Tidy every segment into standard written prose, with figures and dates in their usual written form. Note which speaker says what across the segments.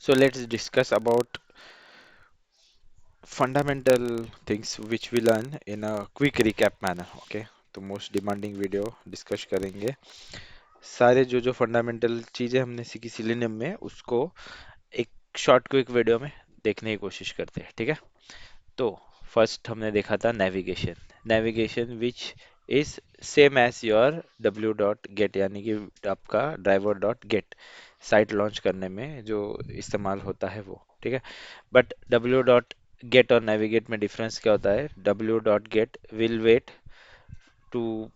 Speaker 1: So let's discuss about fundamental things which we learn in a quick recap manner. Okay, तो most demanding video discuss करेंगे। सारे जो जो fundamental चीजें हमने सीखी सिलेनियम में उसको एक शॉर्ट क्विक वीडियो में देखने की कोशिश करते हैं, ठीक है। तो फर्स्ट हमने देखा था navigation. Navigation which is same as your W dot get, यानी कि आपका driver dot get site launch करने में जो इस्तेमाल होता है वो, ठीक है। बट डब्ल्यू डॉट गेट और नेविगेट में डिफरेंस क्या होता है? W dot get will wait to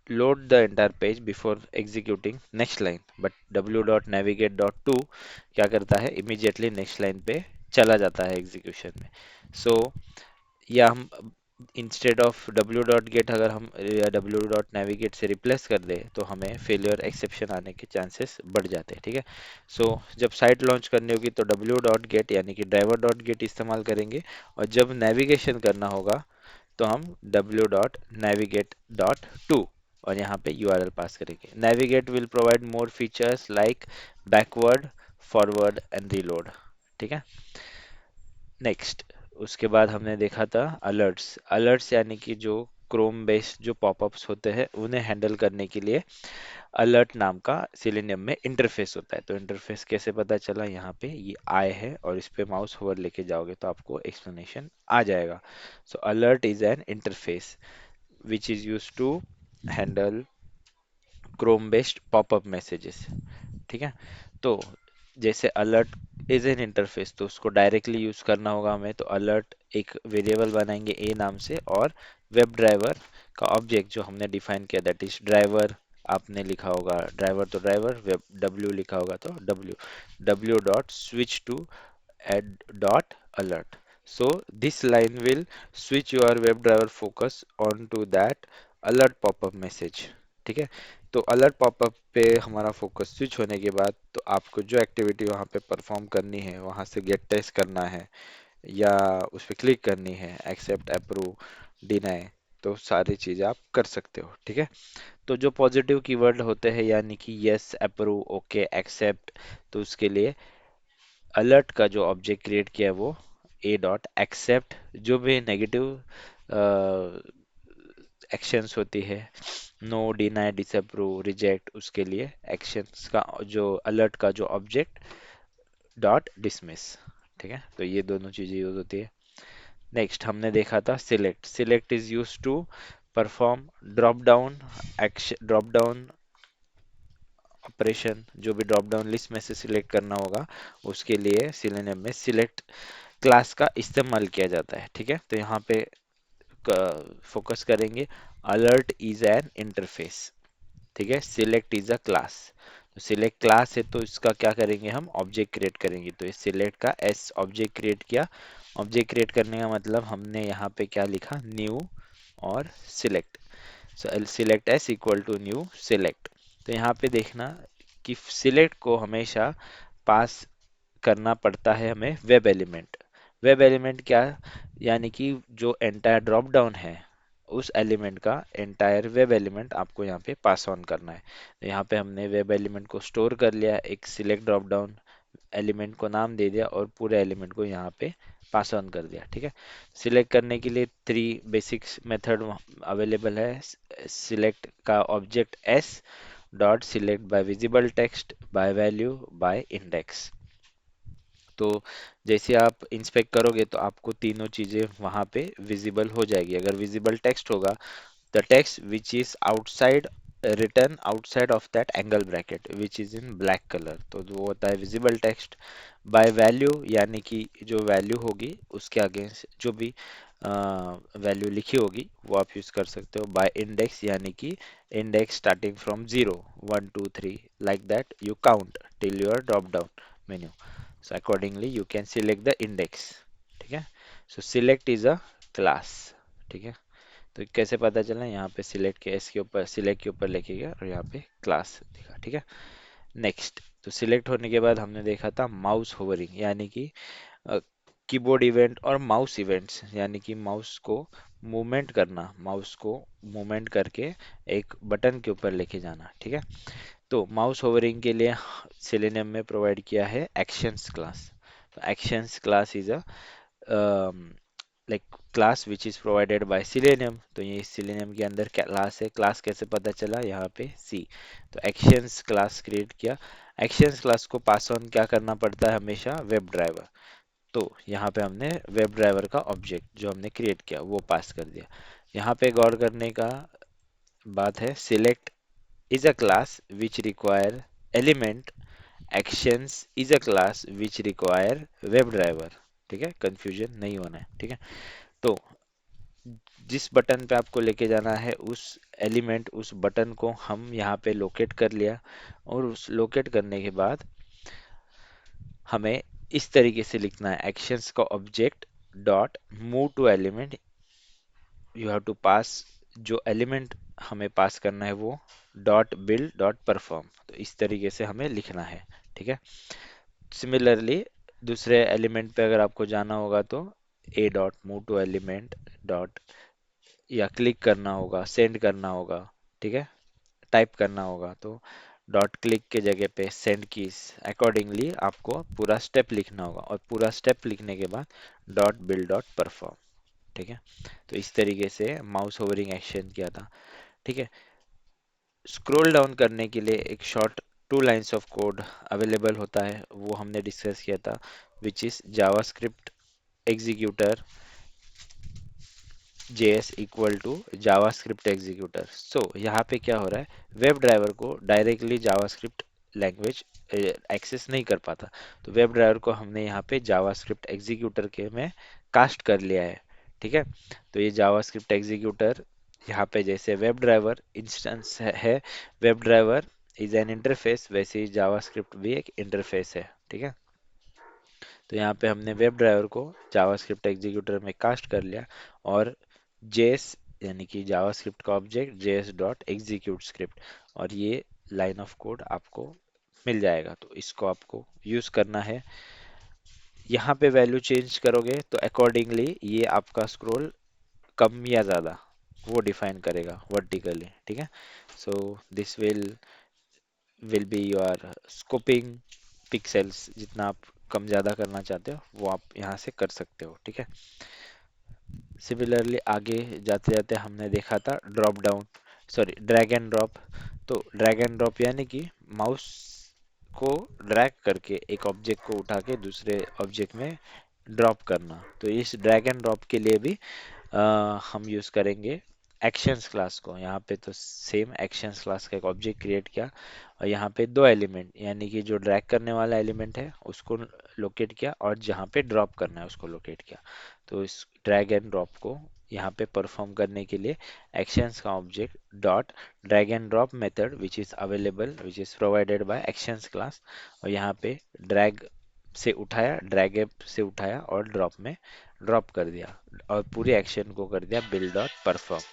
Speaker 1: load the entire page before executing next line, but w.navigate.to क्या करता है? immediately next line पे चला जाता है एग्जीक्यूशन में। सो या हम इंस्टेड ऑफ w.get अगर हम या w.navigate से रिप्लेस कर दे तो हमें फेलियर एक्सेप्शन आने के चांसेस बढ़ जाते हैं, ठीक है। सो जब साइट लॉन्च करनी होगी तो w.get यानी कि ड्राइवर डॉट गेट इस्तेमाल करेंगे, और जब नेविगेशन करना होगा तो हम w.navigate.to और यहाँ पे URL पास करेंगे। Navigate will provide more features like backward, forward and reload, ठीक है। नेक्स्ट, उसके बाद हमने देखा था अलर्ट्स। अलर्ट्स यानी कि जो क्रोम बेस्ड जो पॉपअप्स होते हैं उन्हें हैंडल करने के लिए अलर्ट नाम का सिलेनियम में इंटरफेस होता है। तो इंटरफेस कैसे पता चला? यहाँ पे ये आई है और इस पे माउस होवर लेके जाओगे तो आपको एक्सप्लेनेशन आ जाएगा। So alert is an interface which is used to handle Chrome based pop-up messages, ठीक है। तो जैसे अलर्ट इज एन इंटरफेस तो उसको डायरेक्टली यूज करना होगा हमें, तो अलर्ट एक वेरिएबल बनाएंगे ए नाम से, और वेब ड्राइवर का ऑब्जेक्ट जो हमने डिफाइन किया दैट इज ड्राइवर, आपने लिखा होगा ड्राइवर तो ड्राइवर, वेब डब्ल्यू लिखा होगा तो W, W dot switch to add dot alert. So this line will switch your WebDriver focus onto that alert pop-up message. ठीक है। तो अलर्ट पॉपअप पे हमारा फोकस स्विच होने के बाद तो आपको जो एक्टिविटी वहाँ पे परफॉर्म करनी है, वहाँ से गेट टेस्ट करना है या उस पर क्लिक करनी है, एक्सेप्ट, अप्रूव, डिनाई, तो सारी चीज़ें आप कर सकते हो, ठीक है। तो जो पॉजिटिव कीवर्ड होते हैं यानी कि यस, अप्रूव, ओके, एक्सेप्ट, तो उसके लिए अलर्ट का जो ऑब्जेक्ट क्रिएट किया है वो ए डॉट एक्सेप्ट, जो भी नेगेटिव एक्शंस होती है, नो, डिनाई, डिसअप्रूव, रिजेक्ट, उसके लिए एक्शंस का जो अलर्ट का जो ऑब्जेक्ट डॉट डिसमिस, ठीक है। तो ये दोनों चीजें यूज होती है। नेक्स्ट हमने देखा था select. Select is use to perform drop down action, drop down operation, जो भी ड्रॉप डाउन लिस्ट में से सिलेक्ट करना होगा उसके लिए सिलेनियम में सिलेक्ट क्लास का इस्तेमाल किया जाता है, ठीक है। तो यहाँ पे फोकस करेंगे अलर्ट इज एन इंटरफेस, ठीक है। सिलेक्ट इज अ क्लास, तो सिलेक्ट क्लास है तो इसका क्या करेंगे? हम ऑब्जेक्ट क्रिएट करेंगे। तो इस सिलेक्ट का एस ऑब्जेक्ट क्रिएट किया। ऑब्जेक्ट क्रिएट करने का मतलब हमने यहाँ पे क्या लिखा? न्यू और select. So select S equal to new select. तो यहाँ पे देखना कि सिलेक्ट को हमेशा पास करना पड़ता है हमें वेब एलिमेंट। वेब एलिमेंट क्या? यानी कि जो एंटायर ड्रॉप डाउन है उस एलिमेंट का एंटायर वेब एलिमेंट आपको यहाँ पे पास ऑन करना है। तो यहाँ पे हमने वेब एलिमेंट को स्टोर कर लिया, एक सिलेक्ट ड्रॉप डाउन एलिमेंट को नाम दे दिया और पूरे एलिमेंट को यहाँ पे पास ऑन कर दिया, ठीक है। सिलेक्ट करने के लिए 3 बेसिक मेथड अवेलेबल है। सिलेक्ट का object S dot select by visible text, by value, by index. तो जैसे आप इंस्पेक्ट करोगे तो आपको तीनों चीजें वहां पे विजिबल हो जाएगी। अगर विजिबल टेक्स्ट होगा, the text which is outside, written outside of that angle bracket which is in black colour, तो वो होता है विजिबल टेक्स्ट। बाय वैल्यू यानी कि जो वैल्यू होगी उसके अगेंस्ट जो भी वैल्यू लिखी होगी वो आप यूज कर सकते हो। बाय इंडेक्स यानी कि index starting from 0, 1, 2, 3 like that you count till your drop down menu. So accordingly you can select the index, ठीक है। So select is a class, ठीक है। तो कैसे पता चला? यहाँ पे सिलेक्ट के एस के ऊपर, सिलेक्ट के ऊपर लिखेगा और यहाँ पे क्लास दिखा, ठीक है। नेक्स्ट, तो सिलेक्ट होने के बाद हमने देखा था माउस होवरिंग, यानी कि कीबोर्ड इवेंट और माउस इवेंट्स, यानी कि माउस को मूवमेंट करना, माउस को मूवमेंट करके एक बटन के ऊपर लेके जाना, ठीक है। तो माउस होवरिंग के लिए सेलेनियम में प्रोवाइड किया है एक्शंस क्लास। तो actions class is a like class which is provided by selenium. तो ये सिलेनियम के अंदर क्लास है। क्लास कैसे पता चला, यहाँ पे सी। तो एक्शंस क्लास क्रिएट किया। एक्शंस क्लास को पास ऑन क्या करना पड़ता है हमेशा, वेब ड्राइवर। तो यहाँ पे हमने वेब ड्राइवर का ऑब्जेक्ट जो हमने क्रिएट किया वो पास कर दिया। यहाँ पे गौर करने का बात है, select is a class which require element, actions is a class which require WebDriver। ठीक है, कंफ्यूजन नहीं होना है। ठीक है, तो जिस बटन पे आपको लेके जाना है उस एलिमेंट, उस बटन को हम यहाँ पे लोकेट कर लिया। और उस लोकेट करने के बाद हमें इस तरीके से लिखना है, एक्शंस का object dot move to element, you have to pass, जो एलिमेंट हमें पास करना है वो डॉट बिल्ड डॉट परफॉर्म। तो इस तरीके से हमें लिखना है। ठीक है, सिमिलरली दूसरे एलिमेंट पे अगर आपको जाना होगा तो A dot move to element dot, या क्लिक करना होगा, सेंड करना होगा। ठीक है, टाइप करना होगा तो डॉट क्लिक के जगह पे सेंड कीज, अकॉर्डिंगली आपको पूरा स्टेप लिखना होगा। और पूरा स्टेप लिखने के बाद डॉट बिल्ड डॉट परफॉर्म। ठीक है, तो इस तरीके से माउस होवरिंग एक्शन किया था। ठीक है, स्क्रॉल डाउन करने के लिए एक short 2 lines of code available होता है, वो हमने डिस्कस किया था, which is JavaScript executor JS equal to JavaScript executor. So यहाँ पे क्या हो रहा है, वेब ड्राइवर को डायरेक्टली जावास्क्रिप्ट लैंग्वेज एक्सेस नहीं कर पाता। तो वेब ड्राइवर को हमने यहाँ पे जावास्क्रिप्ट एग्जीक्यूटर के में कास्ट कर लिया है। ठीक है, तो ये जावास्क्रिप्ट एग्जीक्यूटर यहाँ पे जैसे वेब ड्राइवर इंस्टेंस है, web driver is an interface, वैसे ही जावास्क्रिप्ट भी एक इंटरफेस है। ठीक है, तो यहाँ पे हमने वेब ड्राइवर को जावास्क्रिप्ट एग्जीक्यूटर में कास्ट कर लिया। और जेएस यानी कि जावास्क्रिप्ट का object JS dot execute script, और ये लाइन ऑफ कोड आपको मिल जाएगा। तो इसको आपको यूज करना है। यहाँ पे वैल्यू चेंज करोगे तो अकॉर्डिंगली ये आपका स्क्रॉल कम या ज़्यादा वो डिफाइन करेगा वर्टिकली। ठीक है, so this will be your scoping pixels, जितना आप कम ज़्यादा करना चाहते हो वो आप यहाँ से कर सकते हो। ठीक है, सिमिलरली आगे जाते जाते हमने देखा था drop down, sorry drag and drop. तो ड्रैग एंड ड्रॉप यानी कि माउस को ड्रैग करके एक ऑब्जेक्ट को उठा के दूसरे ऑब्जेक्ट में ड्रॉप करना। तो इस ड्रैग एंड ड्रॉप के लिए भी हम यूज करेंगे एक्शंस क्लास को। यहाँ पे तो सेम एक्शंस क्लास का एक ऑब्जेक्ट क्रिएट किया, और यहाँ पे 2 एलिमेंट यानी कि जो ड्रैग करने वाला एलिमेंट है उसको लोकेट किया, और जहाँ पे ड्रॉप करना है उसको लोकेट किया। तो इस ड्रैग एंड ड्रॉप को यहाँ पे परफॉर्म करने के लिए एक्शंस का object dot drag and drop method which is available, which is provided by actions class. और यहाँ पे ड्रैग से उठाया, ड्रैग एप से उठाया और ड्रॉप में ड्रॉप कर दिया, और पूरे एक्शन को कर दिया बिल्ड डॉट परफॉर्म।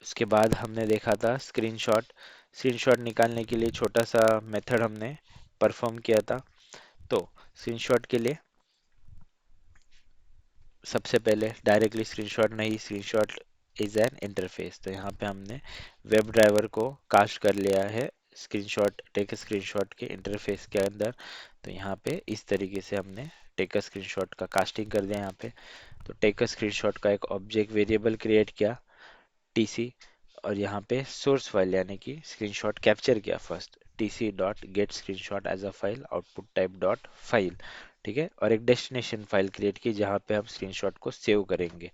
Speaker 1: उसके बाद हमने देखा था स्क्रीनशॉट। स्क्रीनशॉट निकालने के लिए छोटा सा मेथड हमने परफॉर्म किया था। तो स्क्रीनशॉट के लिए सबसे पहले डायरेक्टली स्क्रीनशॉट नहीं, स्क्रीनशॉट इज एन इंटरफेस। तो यहाँ पे हमने वेब ड्राइवर को कास्ट कर लिया है स्क्रीनशॉट, टेक स्क्रीनशॉट के इंटरफेस के अंदर। तो यहाँ पे इस तरीके से हमने टेक स्क्रीनशॉट का कास्टिंग कर दिया यहाँ पे। तो टेक स्क्रीनशॉट का एक ऑब्जेक्ट वेरिएबल क्रिएट किया टीसी, और यहाँ पे सोर्स फाइल यानी कि स्क्रीनशॉट कैप्चर किया first, TC dot get screenshot as a file, output type dot file. ठीक है, और एक डेस्टिनेशन फाइल क्रिएट की जहाँ पे हम स्क्रीनशॉट को सेव करेंगे।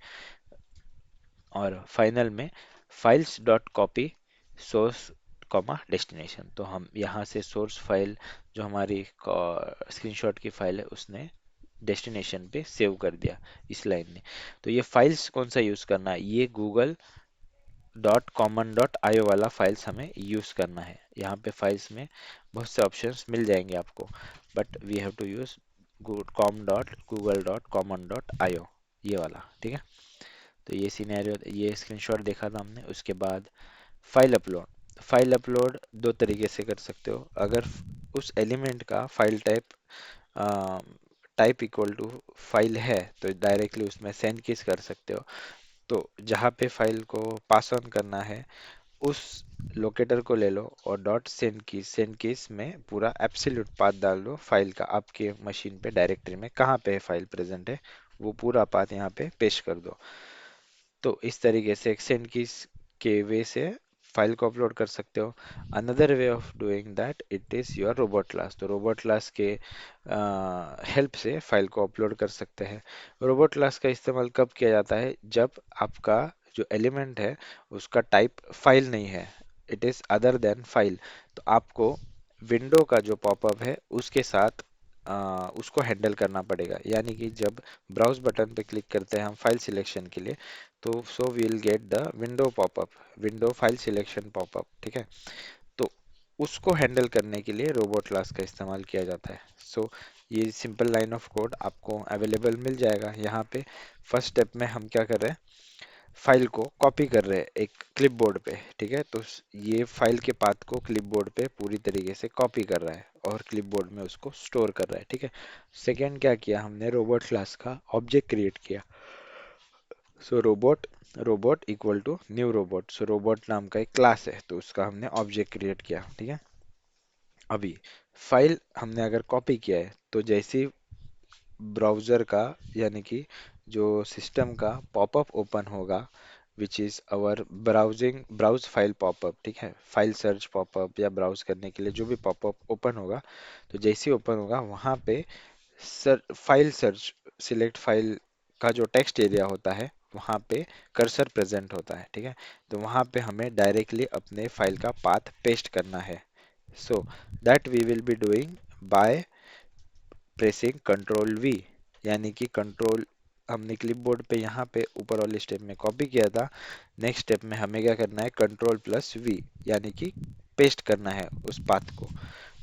Speaker 1: और फाइनल में files dot copy source comma destination. तो हम यहाँ से सोर्स फाइल जो हमारी स्क्रीनशॉट की फाइल है उसने डेस्टिनेशन पे सेव कर दिया इस लाइन ने। तो ये फाइल्स कौन सा यूज करना है, ये Google dot common dot IO वाला फाइल्स हमें यूज करना है। यहाँ पे फाइल्स में बहुत से ऑप्शंस मिल जाएंगे आपको, but we have to use com dot Google dot common dot IO, ये वाला। ठीक है, तो ये सिनेरियो, ये स्क्रीनशॉट देखा था हमने। उसके बाद फाइल अपलोड। फाइल अपलोड दो तरीके से कर सकते हो। अगर उस एलिमेंट का file type type equal to file है तो डायरेक्टली उसमें सेंड किस कर सकते हो। तो जहाँ पे फाइल को पास ऑन करना है उस लोकेटर को ले लो और डॉट सेंड कीज में पूरा एब्सोल्यूट पाथ डाल दो फाइल का, आपके मशीन पे डायरेक्टरी में कहाँ पे फाइल प्रेजेंट है वो पूरा पाथ यहाँ पे पेश कर दो। तो इस तरीके से एक सेंड कीज के वे से फाइल को अपलोड कर सकते हो। Another way of doing that it is your robot class. तो रोबोट क्लास के हेल्प से फाइल को अपलोड कर सकते हैं। रोबोट क्लास का इस्तेमाल कब किया जाता है, जब आपका जो एलिमेंट है उसका टाइप फाइल नहीं है, it is other than file. तो आपको विंडो का जो पॉपअप है उसके साथ उसको हैंडल करना पड़ेगा। यानी कि जब ब्राउज बटन पे क्लिक करते हैं हम फाइल सिलेक्शन के लिए, तो so we will get the window popup, window file selection popup, ठीक है। तो उसको हैंडल करने के लिए रोबोट क्लास का इस्तेमाल किया जाता है। सो ये सिंपल लाइन ऑफ कोड आपको अवेलेबल मिल जाएगा यहाँ पे। फर्स्ट स्टेप में हम क्या कर रहे हैं, फाइल को कॉपी कर रहे हैं एक क्लिपबोर्ड पे, ठीक है। तो ये फाइल के पाथ को क्लिपबोर्ड पे पूरी तरीके से कॉपी कर रहा है और क्लिपबोर्ड में उसको स्टोर कर रहा है, ठीक है। सेकेंड क्या किया हमने, रोबोट क्लास का ऑब्जेक्ट क्रिएट किया। So robot equal to new robot. So robot नाम का एक क्लास है तो उसका हमने ऑब्जेक्ट क्रिएट किया, ठीक है। अभी फाइल हमने अगर कॉपी किया है तो जैसे ही ब्राउज़र का यानी कि जो सिस्टम का पॉपअप ओपन होगा, which is our browse file popup, ठीक है। फाइल सर्च पॉपअप या ब्राउज करने के लिए जो भी पॉपअप ओपन होगा, तो जैसे ही ओपन होगा वहाँ पे फाइल सर्च सिलेक्ट फाइल का जो टेक्स्ट एरिया होता है वहाँ पे कर्सर प्रेजेंट होता है, ठीक है। तो वहाँ पे हमें डायरेक्टली अपने फाइल का पाथ पेस्ट करना है। So that we will be doing by pressing control V. यानी कि कंट्रोल हमने क्लिपबोर्ड पे यहाँ पे ऊपर वाले स्टेप में कॉपी किया था, नेक्स्ट स्टेप में हमें क्या करना है, कंट्रोल प्लस वी यानी कि पेस्ट करना है उस पाथ को।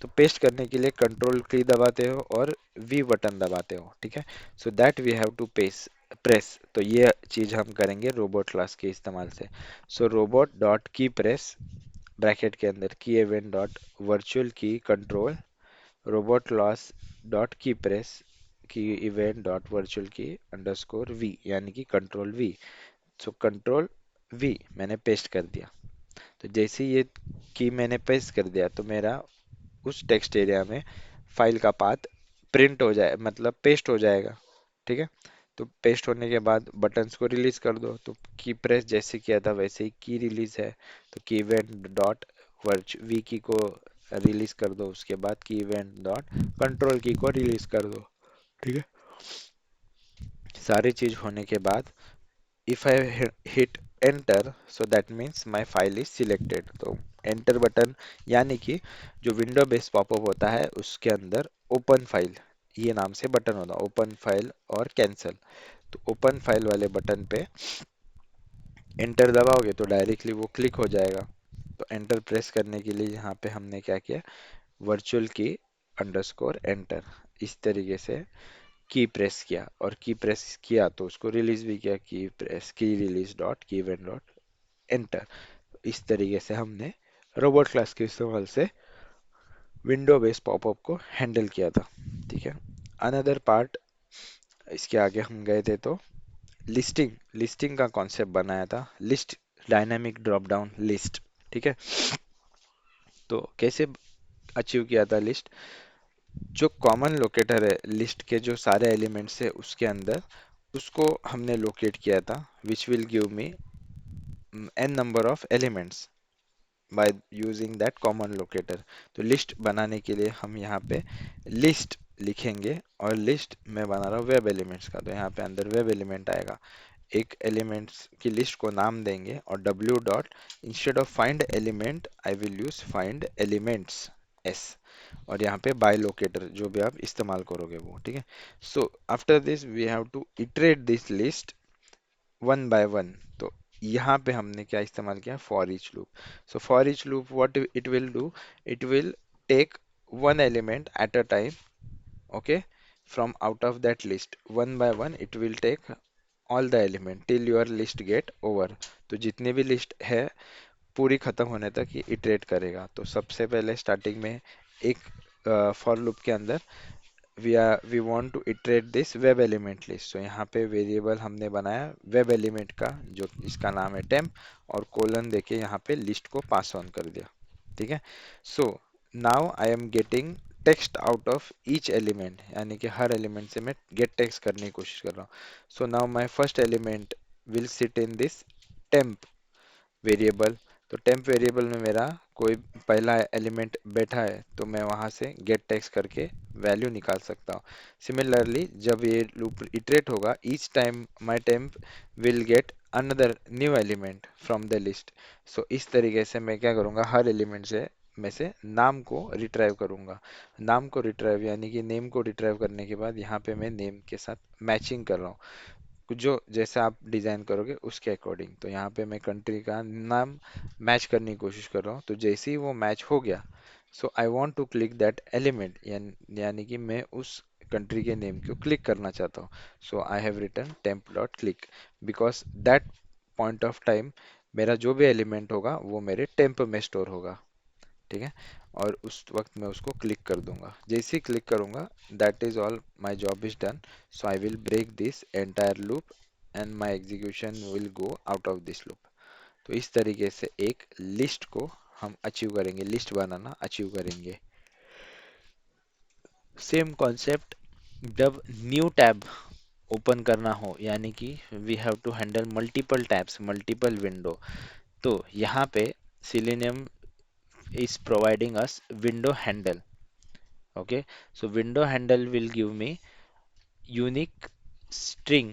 Speaker 1: तो पेस्ट करने के लिए कंट्रोल की दबाते हो और वी बटन दबाते हो, ठीक है। So that we have to press. तो ये चीज हम करेंगे रोबोट क्लास के इस्तेमाल से। सो रोबोट डॉट की प्रेस ब्रैकेट के अंदर की इवेंट डॉट वर्चुअल की कंट्रोल रोबोट क्लास डॉट की प्रेस की इवेंट डॉट वर्चुअल की अंडरस्कोर वी यानी कि control we. So control we मैंने पेस्ट कर दिया। तो जैसे ही ये की मैंने पेस्ट कर दिया तो मेरा उस टेक्स्ट एरिया में फाइल का पाथ प्रिंट हो जाए, मतलब पेस्ट हो जाएगा, ठीक है। तो पेस्ट होने के बाद बटन्स को रिलीज कर दो। तो की प्रेस जैसे किया था वैसे ही की रिलीज है। तो की इवेंट डॉट वर्च वी की को रिलीज कर दो, उसके बाद की इवेंट डॉट कंट्रोल की को रिलीज कर दो, ठीक है। सारी चीज होने के बाद if I hit enter so that means my file is selected. तो एंटर बटन यानी कि जो विंडो बेस पॉपअप होता है उसके अंदर ओपन फाइल ये नाम से बटन होता है, ओपन फाइल और कैंसल। तो ओपन फाइल वाले बटन पे एंटर दबाओगे तो डायरेक्टली वो क्लिक हो जाएगा। तो एंटर प्रेस करने के लिए यहाँ पे हमने क्या किया, वर्चुअल की अंडरस्कोर एंटर इस तरीके से की प्रेस किया, और की प्रेस किया तो उसको रिलीज भी किया, की प्रेस की रिलीज डॉट की इवेंट डॉट एंटर। इस तरीके से हमने रोबोट क्लास के इस्तेमाल से विंडो बेस पॉपअप को हैंडल किया था, ठीक है। अनदर पार्ट इसके आगे हम गए थे तो लिस्टिंग लिस्टिंग का कॉन्सेप्ट बनाया था, list dynamic drop down list, ठीक है। तो कैसे अचीव किया था लिस्ट, जो कॉमन लोकेटर है लिस्ट के जो सारे एलिमेंट्स है उसके अंदर उसको हमने लोकेट किया था, which will give me n number of elements by using that common locator. तो लिस्ट बनाने के लिए हम यहाँ पे लिस्ट लिखेंगे और लिस्ट में बना रहा हूँ वेब एलिमेंट्स का, तो यहाँ पे अंदर वेब एलिमेंट आएगा। एक एलिमेंट्स की लिस्ट को नाम देंगे और w dot instead of find element I will use find elements s, और यहाँ पे बाय लोकेटर जो भी आप इस्तेमाल करोगे वो, ठीक है। So after this we have to iterate this list one by one. तो यहाँ पे हमने क्या इस्तेमाल किया, for each loop. So for each loop what it will do, it will take one element at a time, okay, from out of that list one by one it will take all the element till your list get over। तो जितनी भी list है पूरी खत्म होने तक ये iterate करेगा। तो सबसे पहले स्टार्टिंग में एक फॉर लूप के अंदर we want to iterate this web element list. So यहाँ पे वेरिएबल हमने बनाया वेब एलिमेंट का, जो इसका नाम है टेम्प, और कोलन देके यहाँ पे लिस्ट को पास ऑन कर दिया। ठीक है। So now I am getting text out of each element, यानी कि हर एलिमेंट से मैं गेट टेक्स्ट करने की कोशिश कर रहा हूँ। So now my first element will sit in this temp variable. तो टेम्प वेरिएबल में मेरा कोई पहला एलिमेंट बैठा है, तो मैं वहां से गेट टेक्स्ट करके वैल्यू निकाल सकता हूँ। सिमिलरली जब ये लूप इटरेट होगा, each time my temp will get another new element from the list. So इस तरीके से मैं क्या करूँगा, हर एलिमेंट से में से नाम को रिट्राइव करूंगा। नाम को रिट्राइव यानी कि नेम को रिट्राइव करने के बाद यहाँ पे मैं नेम के साथ मैचिंग कर रहा हूँ, जो जैसे आप डिजाइन करोगे उसके अकॉर्डिंग। तो यहाँ पे मैं कंट्री का नाम मैच करने की कोशिश कर रहा हूँ। तो जैसे ही वो मैच हो गया, so I want to click that element, यानी कि मैं उस कंट्री के नेम को क्लिक करना चाहता हूँ। So I have written temp dot click, because that point of time मेरा जो भी एलिमेंट होगा वो मेरे टेम्प में स्टोर होगा। ठीक है। और उस वक्त मैं उसको क्लिक कर दूंगा। जैसे ही क्लिक करूंगा, that is all, my job is done. So I will break this entire loop and my execution will go out of this loop. तो इस तरीके से एक लिस्ट को हम अचीव करेंगे, लिस्ट बनाना अचीव करेंगे। सेम कॉन्सेप्ट जब न्यू टैब ओपन करना हो, यानी कि we have to handle multiple tabs, multiple window, तो यहाँ पे Selenium is providing us window handle. Okay, so window handle will give me unique string,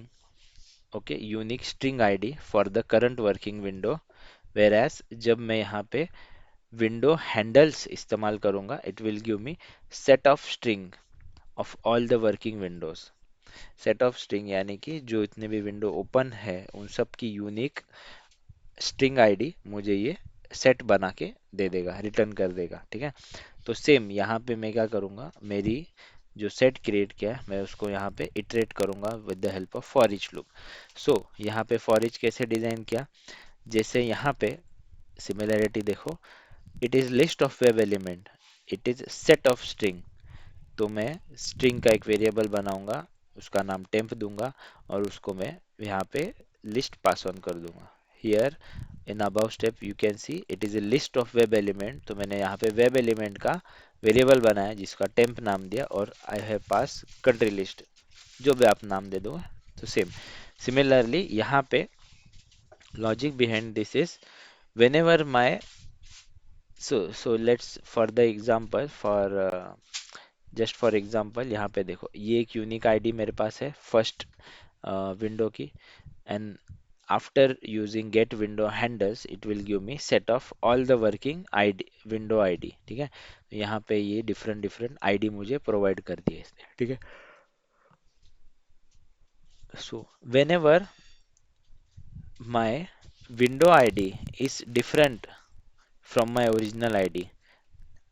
Speaker 1: okay, unique string id for the current working window, whereas जब मैं यहाँ पे window handles इस्तेमाल करूँगा, it will give me set of string of all the working windows. set of string यानी कि जो इतने भी विंडो ओपन है उन सब की यूनिक स्ट्रिंग आईडी मुझे ये सेट बना के दे देगा, रिटर्न कर देगा। ठीक है। तो सेम यहाँ पे मैं क्या करूँगा, मेरी जो सेट क्रिएट किया है मैं उसको यहाँ पे इटरेट करूँगा with the help of for each loop. So यहाँ पे फॉर ईच कैसे डिजाइन किया, जैसे यहाँ पे सिमिलरिटी देखो, it is list of web element, it is set of string. तो मैं स्ट्रिंग का एक वेरिएबल बनाऊंगा, उसका नाम टेम्प दूंगा, और उसको मैं यहाँ पे लिस्ट पास ऑन कर दूंगा। Here in above step you can see it is a list of web element. तो मैंने यहाँ पे वेब एलिमेंट का वेरिएबल बनाया जिसका टेम्प नाम दिया, और I have pass country list, जो भी आप नाम दे दो। तो सेम सिमिलरली यहाँ पे logic behind this is whenever my so let's for the example for just for example यहाँ पे देखो, ये एक यूनिक आईडी मेरे पास है फर्स्ट विंडो की, and after using get window handles it will give me set of all the working id window id। ठीक है। तो यहाँ पे ये डिफरेंट डिफरेंट आईडी मुझे प्रोवाइड कर दिए इसने। ठीक है। सो whenever my window id is different from my original id,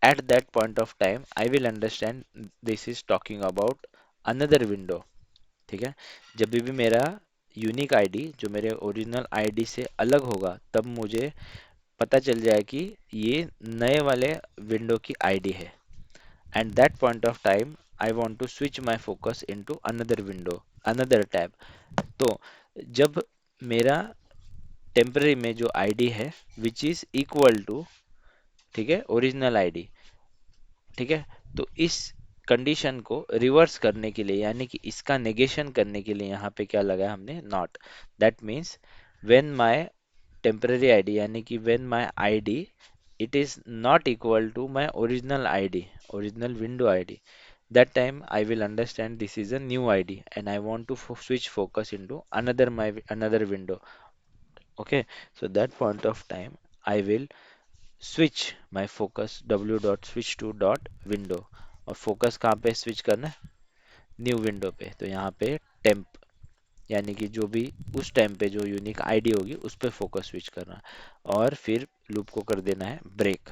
Speaker 1: at that point of time I will understand this is talking about another window। ठीक है। जब भी मेरा यूनिक आईडी जो मेरे ओरिजिनल आईडी से अलग होगा, तब मुझे पता चल जाए कि ये नए वाले विंडो की आईडी है, and that point of time I want to switch my focus into another window, another tab. तो जब मेरा टेम्पररी में जो आईडी है विच इज इक्वल टू, ठीक है, ओरिजिनल आईडी। ठीक है। तो इस कंडीशन को रिवर्स करने के लिए, यानी कि इसका नेगेशन करने के लिए यहाँ पे क्या लगाया हमने, not. That means when my temporary ID, यानी कि when my ID it is not equal to my original id, original window id, that time I will understand this is a new id and I want to switch focus into another window। Okay, so that point of time I will switch my focus w dot switch to dot window। और focus कहाँ पे switch करना है, new window पे। तो यहाँ पे temp, यानी कि जो भी उस टाइम पे जो यूनिक आईडी होगी उस पे फोकस स्विच करना है, और फिर लूप को कर देना है break.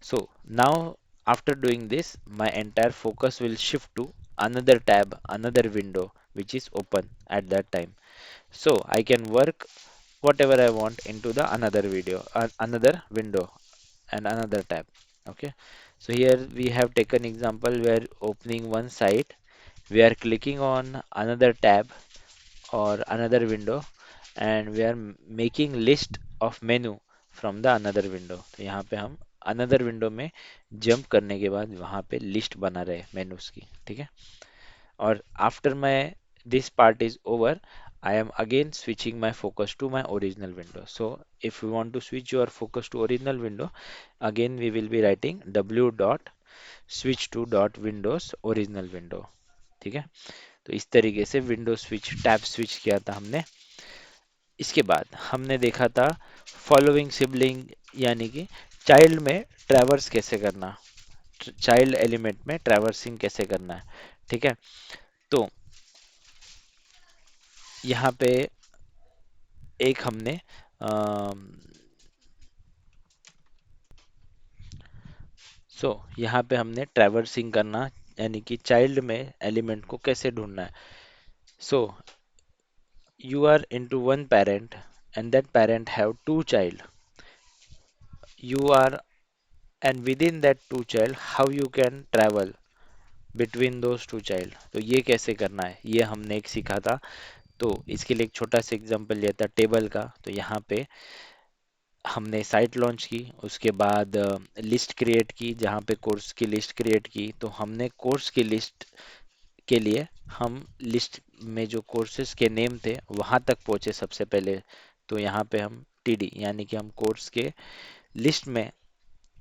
Speaker 1: So now after doing this my entire focus will shift to another tab, another window which is open at that time, so I can work whatever I want into the another window and another tab। Okay, so here we have taken example where opening one site We are clicking on another tab or another window and we are making list of menu from the another window. तो यहाँ पे हम another window में jump करने के बाद वहाँ पे list बना रहे menus की, ठीक है। और after my this part is over, I am again switching my focus to my original window. So if you want to switch your focus to original window, again we will be writing w dot switch to dot windows original window, ठीक है। तो इस तरीके से window switch tab switch किया था हमने। इसके बाद हमने देखा था फॉलोइंग सिबलिंग, यानी कि चाइल्ड में ट्रैवर्स कैसे करना, चाइल्ड एलिमेंट में ट्रैवर्सिंग कैसे करना है, ठीक है। तो यहाँ पे एक हमने यहाँ पे हमने ट्रैवर्सिंग करना, यानी कि चाइल्ड में एलिमेंट को कैसे ढूंढना है। सो you are into one parent and that parent have two child, you are, and within that two child how you can travel between those two child, तो ये कैसे करना है ये हमने एक सीखा था। तो इसके लिए एक छोटा सा एग्जांपल लिया था टेबल का। तो यहाँ पे हमने साइट लॉन्च की, उसके बाद लिस्ट क्रिएट की, जहाँ पे कोर्स की लिस्ट क्रिएट की। तो हमने कोर्स की लिस्ट के लिए हम लिस्ट में जो कोर्सेज के नेम थे वहां तक पहुंचे सबसे पहले। तो यहाँ पे हम टीडी यानी कि हम कोर्स के लिस्ट में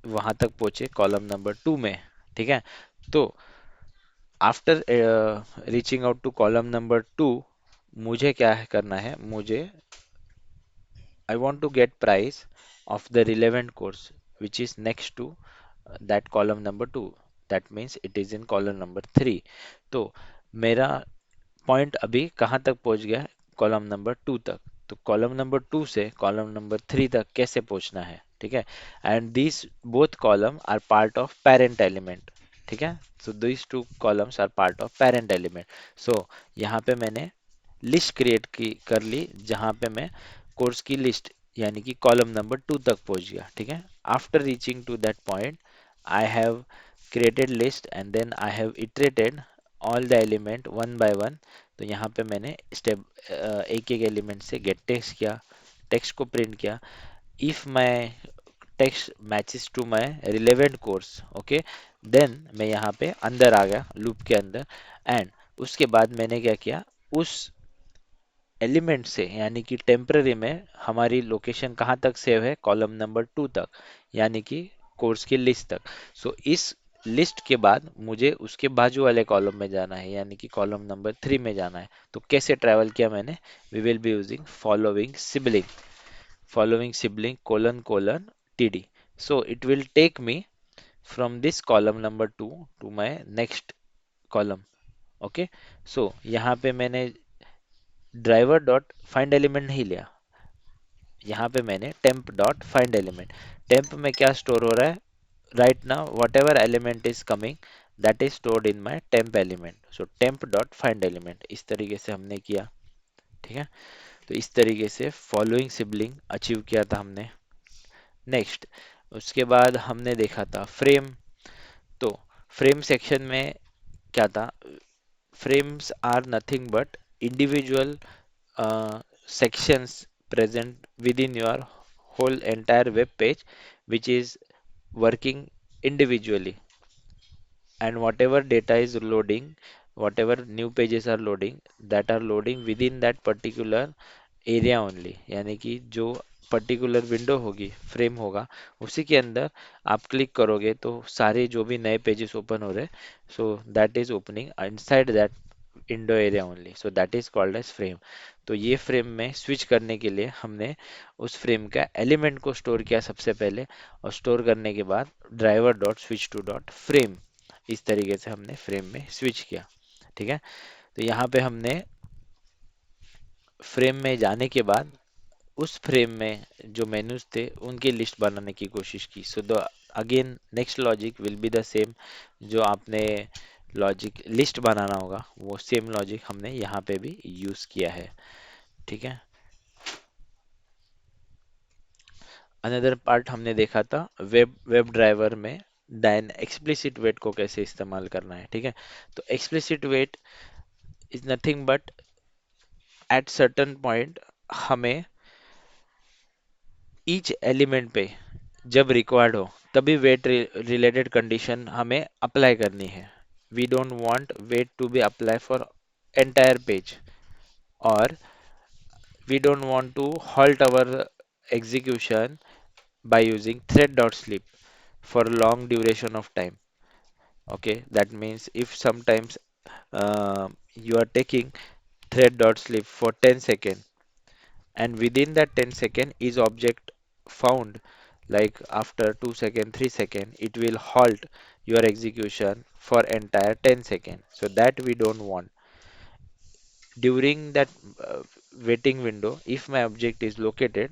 Speaker 1: वहां तक पहुंचे कॉलम नंबर 2 में, ठीक है। तो after reaching out to column number 2, मुझे क्या करना है, मुझे I want to get price of the relevant course which is next to that column number 2, that means it is in column number 3। तो मेरा पॉइंट अभी कहाँ तक पहुंच गया, कॉलम नंबर 2 तक। तो कॉलम नंबर 2 से कॉलम नंबर 3 तक कैसे पहुंचना है, ठीक है। And this both column are part of parent element, ठीक है। So this two columns are part of parent element. So यहाँ पे मैंने लिस्ट क्रिएट की कर ली, जहाँ पे मैं कोर्स की लिस्ट यानी कि कॉलम नंबर 2 तक पहुंच गया, ठीक है। After reaching to that point I have created list and then I have iterated all the element one by one। तो यहाँ पे मैंने स्टेप एक एक एलिमेंट से गेट टेक्स्ट किया, टेक्स्ट को प्रिंट किया। If my text matches to my relevant course, okay, then मैं यहाँ पे अंदर आ गया लूप के अंदर। एंड उसके बाद मैंने क्या किया, उस एलिमेंट से यानी कि टेम्पररी में हमारी लोकेशन कहाँ तक सेव है, कॉलम नंबर 2 तक, यानी कि कोर्स की लिस्ट तक। सो इस लिस्ट के बाद मुझे उसके बाजू वाले कॉलम में जाना है, यानी कि कॉलम नंबर 3 में जाना है। तो कैसे ट्रैवल किया मैंने, we will be using following sibling colon colon TD. So it will take me from this column number 2 to my next column, okay. So यहाँ पे मैंने ड्राइवर डॉट फाइंड एलिमेंट नहीं लिया, यहाँ पे मैंने temp dot find element. Temp में क्या स्टोर हो रहा है, right now what ever element is coming that is stored in my temp element. So temp dot find element, इस तरीके से हमने किया, ठीक है। तो इस तरीके से फॉलोइंग सिबलिंग अचीव किया था हमने। नेक्स्ट, उसके बाद हमने देखा था फ्रेम। तो फ्रेम सेक्शन में क्या था, frames are nothing but individual sections present within your whole entire web page which is working individually, and whatever data is loading, whatever new pages are loading, that are loading within that particular area only, यानी कि जो particular window होगी, frame होगा, उसी के अंदर आप click करोगे तो सारे जो भी नए पेजेस ओपन हो रहे, so that is opening inside that window area only, so that is called as frame. तो ये फ्रेम में स्विच करने के लिए हमने उस फ्रेम का एलिमेंट को स्टोर किया सबसे पहले, और स्टोर करने के बाद driver dot switch to dot frame, इस तरीके से हमने फ्रेम में स्विच किया, ठीक है। तो यहाँ पे हमने फ्रेम में जाने के बाद उस फ्रेम में जो मेन्यूज थे उनकी लिस्ट बनाने की कोशिश की। So the again next logic will be the same, जो आपने लॉजिक लिस्ट बनाना होगा वो सेम लॉजिक हमने यहाँ पे भी यूज किया है, ठीक है। अनदर पार्ट हमने देखा था वेब वेब ड्राइवर में देन एक्सप्लिसिट वेट को कैसे इस्तेमाल करना है, ठीक है। तो explicit wait is nothing but at certain point हमें ईच एलिमेंट पे जब रिक्वायर्ड हो तभी वेट रिलेटेड कंडीशन हमें अप्लाई करनी है। We don't want wait to be apply for entire page, और we don't want to halt our execution by using thread.sleep for long duration of time. Okay, that means if sometimes you are taking thread.sleep for 10 seconds, and within that 10 second is object found, like after 2 second 3 second, it will halt your execution for entire 10 second. So that we don't want. During that uh, waiting window, if my object is located,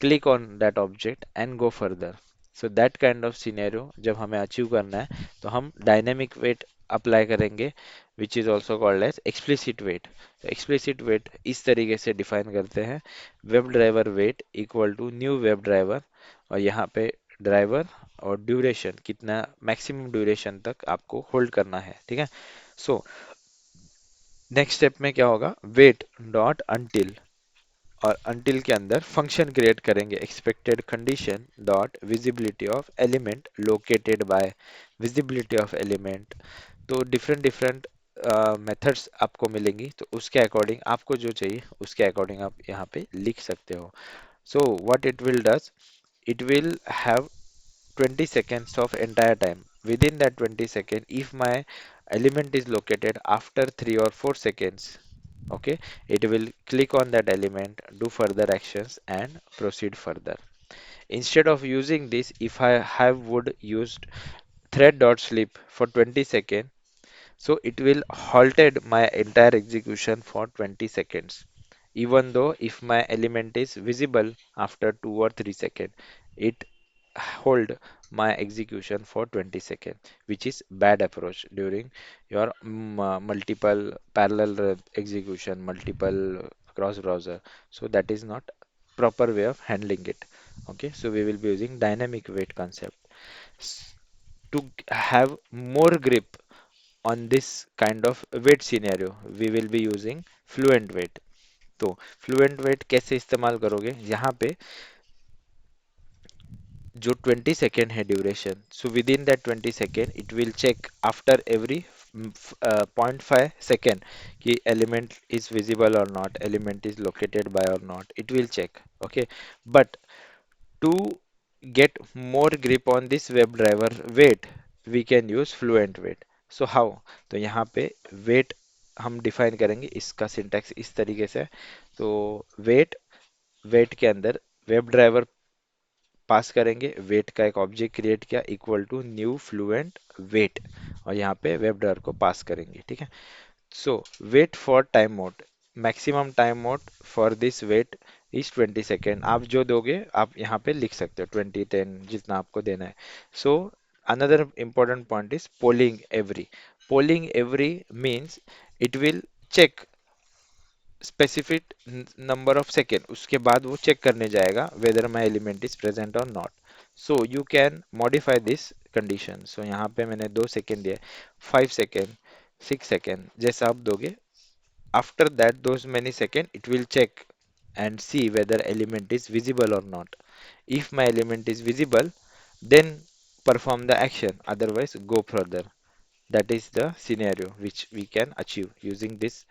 Speaker 1: click on that object and go further. So that kind of scenario जब हमें achieve करना है तो हम dynamic wait apply करेंगे, which is also called as explicit wait. Explicit wait इस तरीके से डिफाइन करते हैं, web driver wait equal to new web driver, और यहाँ पे ड्राइवर और ड्यूरेशन कितना मैक्सिमम ड्यूरेशन तक आपको होल्ड करना है, ठीक है। सो नेक्स्ट स्टेप में क्या होगा, वेट डॉट अनटिल, और अनटिल के अंदर फंक्शन क्रिएट करेंगे expected condition dot visibility of element located by visibility of element. तो डिफरेंट डिफरेंट मेथड्स आपको मिलेंगी, तो उसके अकॉर्डिंग आपको जो चाहिए उसके अकॉर्डिंग आप यहाँ पे लिख सकते हो। So what it will does, it will have 20 seconds of entire time. Within that 20 second, if my element is located after 3 or 4 seconds, okay, it will click on that element, do further actions and proceed further. Instead of using this, if I have would used thread.sleep for 20 seconds, so it will halted my entire execution for 20 seconds. Even though if my element is visible after 2 or 3 seconds, it hold my execution for 20 seconds, which is bad approach during your multiple parallel execution, multiple cross browser. So that is not proper way of handling it. Okay, so we will be using dynamic wait concept. To have more grip on this kind of wait scenario, we will be using fluent wait. तो fluent wait कैसे इस्तेमाल करोगे, यहाँ पे जो 20 second है duration, so within that 20 second it will check after every 0.5 second कि element is visible और not, element is located by और not, it will check. Okay, but to get more grip on this WebDriver wait, we can use fluent wait. So how? तो यहाँ पे wait हम define करेंगे, इसका syntax इस तरीके से है। तो wait, wait के अंदर वेब ड्राइवर पास करेंगे, वेट का एक ऑब्जेक्ट क्रिएट किया equal to new fluent wait, और यहाँ पे वेब ड्राइवर को पास करेंगे, ठीक है। So wait for time mode, maximum time mode for this wait is 20 second. आप जो दोगे आप यहाँ पे लिख सकते हो 20 10 जितना आपको देना है। So another important point is polling every. Polling every means it will check specific number of second, उसके बाद वो चेक करने जाएगा whether my element is present और not. So you can modify this condition. So यहाँ पे मैंने 2 second दिए, 5 सेकेंड, 6 सेकेंड, जैसा आप दोगे after that those many second it will check and see whether element is visible or not. If my element is visible, then perform the action, otherwise go further. That is the scenario which we can achieve using this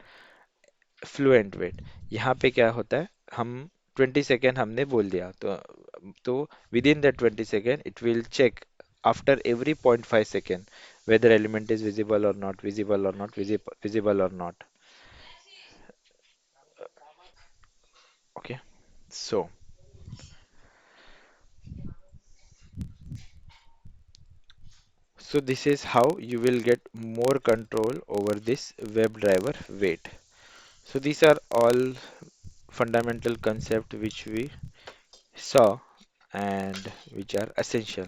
Speaker 1: fluent wait. यहाँ पे क्या होता है, हम 20 second हमने बोल दिया, तो within that 20 second it will check after every 0.5 second whether element is visible or not, visible or not, visible or not. Okay, so this is how you will get more control over this web driver wait. So these are all fundamental concept which we saw and which are essential.